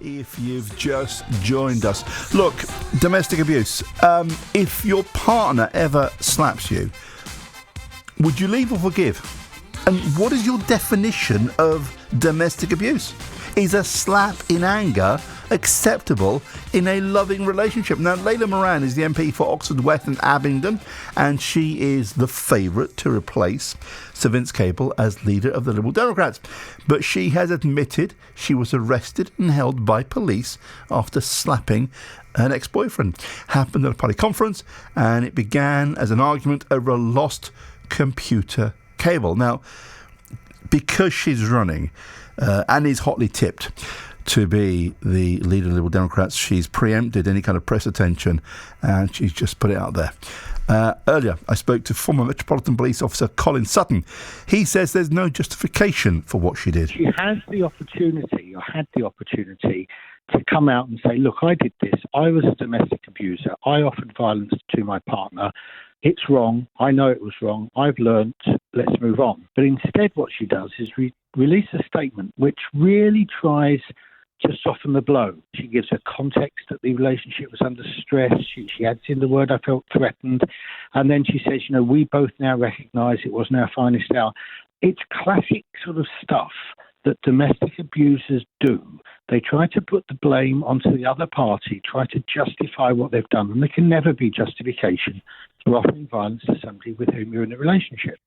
If you've just joined us. Look, domestic abuse. If your partner ever slaps you, would you leave or forgive? And what is your definition of domestic abuse? Is a slap in anger acceptable in a loving relationship? Now, Layla Moran is the MP for Oxford West and Abingdon, and she is the favourite to replace Sir Vince Cable as leader of the Liberal Democrats. But she has admitted she was arrested and held by police after slapping an ex-boyfriend. Happened at a party conference, and it began as an argument over a lost computer cable. Now, because she's running and is hotly tipped to be the leader of the Liberal Democrats, she's preempted any kind of press attention, and she's just put it out there. Earlier, I spoke to former Metropolitan Police Officer Colin Sutton. He says there's no justification for what she did. She has the opportunity, or had the opportunity, to come out and say, look, I did this. I was a domestic abuser. I offered violence to my partner. It's wrong. I know it was wrong. I've learnt. Let's move on. But instead what she does is release a statement which really tries to soften the blow. She gives a context that the relationship was under stress. She adds in the word, I felt threatened. And then she says, we both now recognise it wasn't our finest hour. It's classic sort of stuff that domestic abusers do. They try to put the blame onto the other party, try to justify what they've done, and there can never be justification for offering violence to somebody with whom you're in a relationship.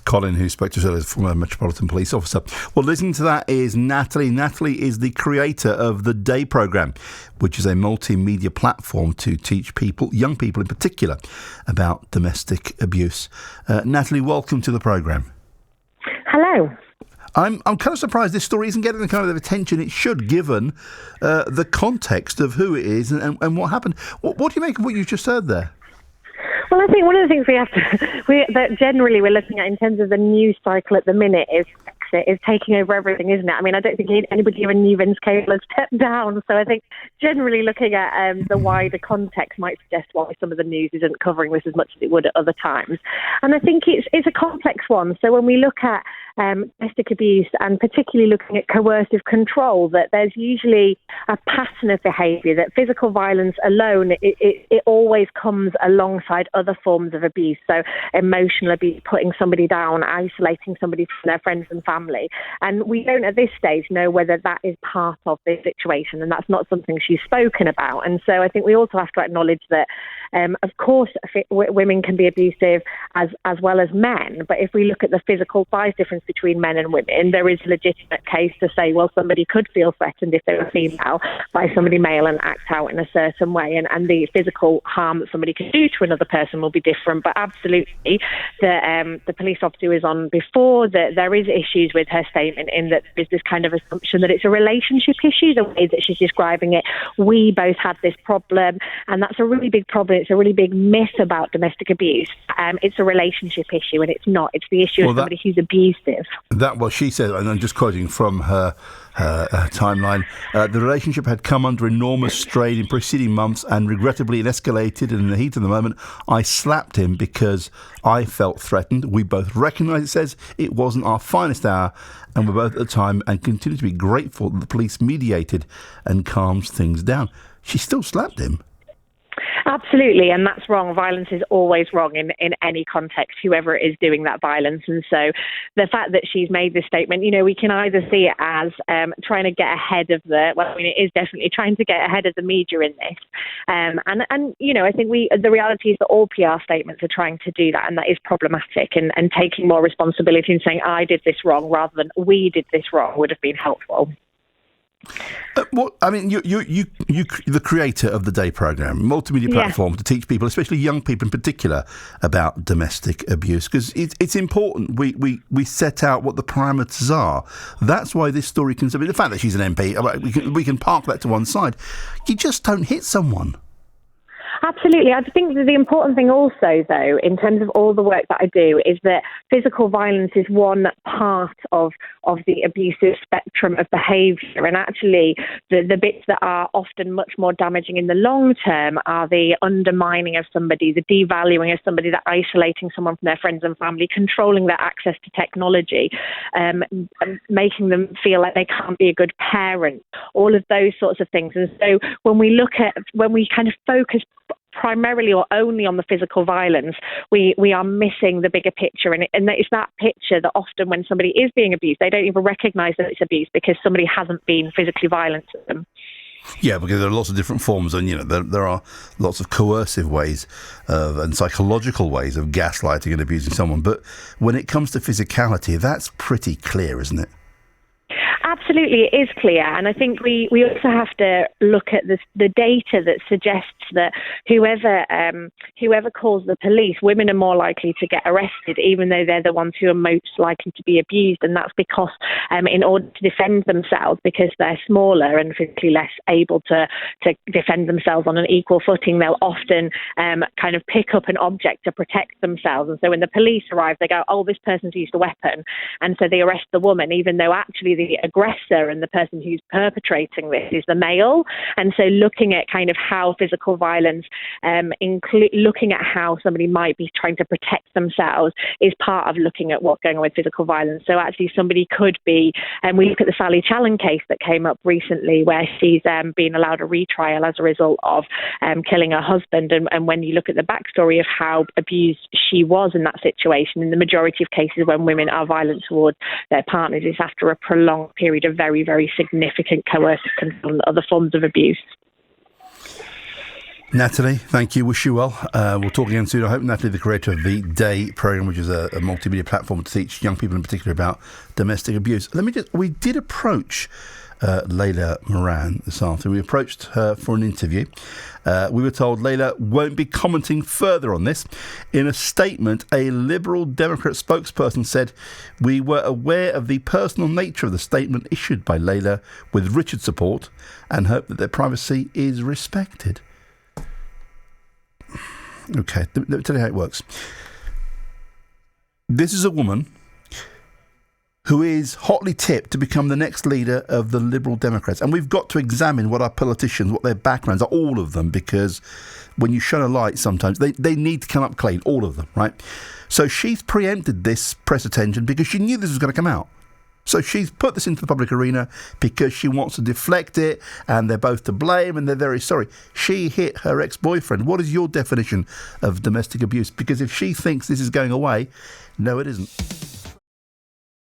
Colin, who spoke to us earlier, former Metropolitan Police Officer. Well, listening to that is Natalie. Natalie is the creator of the Day programme, which is a multimedia platform to teach people, young people in particular, about domestic abuse. Natalie, welcome to the programme. Hello. I'm kind of surprised this story isn't getting the kind of attention it should, given the context of who it is and what happened. What do you make of what you just heard there? Well, I think one of the things that generally we're looking at in terms of the news cycle at the minute is Brexit is taking over everything, isn't it? I mean, I don't think anybody even knew Vince Cable had stepped down. So I think generally looking at the wider context might suggest why some of the news isn't covering this as much as it would at other times. And I think it's a complex one. So when we look at domestic abuse and particularly looking at coercive control, that there's usually a pattern of behaviour, that physical violence alone, it always comes alongside other forms of abuse. So emotional abuse, putting somebody down, isolating somebody from their friends and family. And we don't at this stage know whether that is part of this situation, and that's not something she's spoken about. And so I think we also have to acknowledge that, of course, women can be abusive as well as men. But if we look at the physical size difference between men and women, there is a legitimate case to say, well, somebody could feel threatened if they were female by somebody male and act out in a certain way. And the physical harm that somebody can do to another person will be different. But absolutely, the police officer was on before, that there is issues with her statement in that there's this kind of assumption that it's a relationship issue, the way that she's describing it. We both had this problem, and that's a really big problem. It's a really big myth about domestic abuse. It's a relationship issue, and it's not. It's the issue of somebody who's abusive. That what she said, and I'm just quoting from her timeline. The relationship had come under enormous strain in preceding months, and regrettably it escalated. And in the heat of the moment, I slapped him because I felt threatened. We both recognise, it says, it wasn't our finest hour, and we're both at the time and continue to be grateful that the police mediated and calmed things down. She still slapped him. Absolutely, and that's wrong. Violence is always wrong in any context, whoever is doing that violence. And so the fact that she's made this statement, we can either see it as trying to get ahead of it is definitely trying to get ahead of the media in this. And I think the reality is that all PR statements are trying to do that, and that is problematic, and taking more responsibility and saying, I did this wrong rather than we did this wrong would have been helpful. You the creator of the Day programme, multimedia platform to teach people, especially young people in particular, about domestic abuse, because it's important we set out what the parameters are. That's why this story can. The fact that she's an MP, we can park that to one side. You just don't hit someone. Absolutely. I think that the important thing also, though, in terms of all the work that I do, is that physical violence is one part of the abusive spectrum of behaviour. And actually, the bits that are often much more damaging in the long term are the undermining of somebody, the devaluing of somebody, the isolating someone from their friends and family, controlling their access to technology, making them feel like they can't be a good parent, all of those sorts of things. And so when we kind of focus primarily or only on the physical violence, we are missing the bigger picture. And it's that picture that often when somebody is being abused, they don't even recognise that it's abuse because somebody hasn't been physically violent to them. Yeah, because there are lots of different forms, and there are lots of coercive ways and psychological ways of gaslighting and abusing someone. But when it comes to physicality, that's pretty clear, isn't it? Absolutely, it is clear. And I think we also have to look at the data that suggests that whoever calls the police, women are more likely to get arrested, even though they're the ones who are most likely to be abused. And that's because in order to defend themselves, because they're smaller and physically less able to defend themselves on an equal footing, they'll often kind of pick up an object to protect themselves. And so when the police arrive, they go, oh, this person's used a weapon. And so they arrest the woman, even though actually the aggressor and the person who's perpetrating this is the male. And so looking at kind of how physical violence, looking at how somebody might be trying to protect themselves is part of looking at what's going on with physical violence. So actually somebody could be, and we look at the Sally Challen case that came up recently where she's been allowed a retrial as a result of killing her husband. And when you look at the backstory of how abused she was in that situation, in the majority of cases when women are violent towards their partners, it's after a prolonged period of very, very significant coercive control and other forms of abuse. Natalie, thank you. Wish you well. We'll talk again soon. I hope Natalie, the creator of the Day programme, which is a multimedia platform to teach young people in particular about domestic abuse. We did approach Layla Moran this afternoon. We approached her for an interview. We were told Layla won't be commenting further on this. In a statement, a Liberal Democrat spokesperson said, "We were aware of the personal nature of the statement issued by Layla with Richard's support and hope that their privacy is respected." Okay, let me tell you how it works. This is a woman who is hotly tipped to become the next leader of the Liberal Democrats. And we've got to examine what our politicians, what their backgrounds are, all of them, because when you shine a light sometimes, they need to come up clean, all of them, right? So she's preempted this press attention because she knew this was going to come out. So she's put this into the public arena because she wants to deflect it, and they're both to blame and they're very sorry. She hit her ex-boyfriend. What is your definition of domestic abuse? Because if she thinks this is going away, no, it isn't.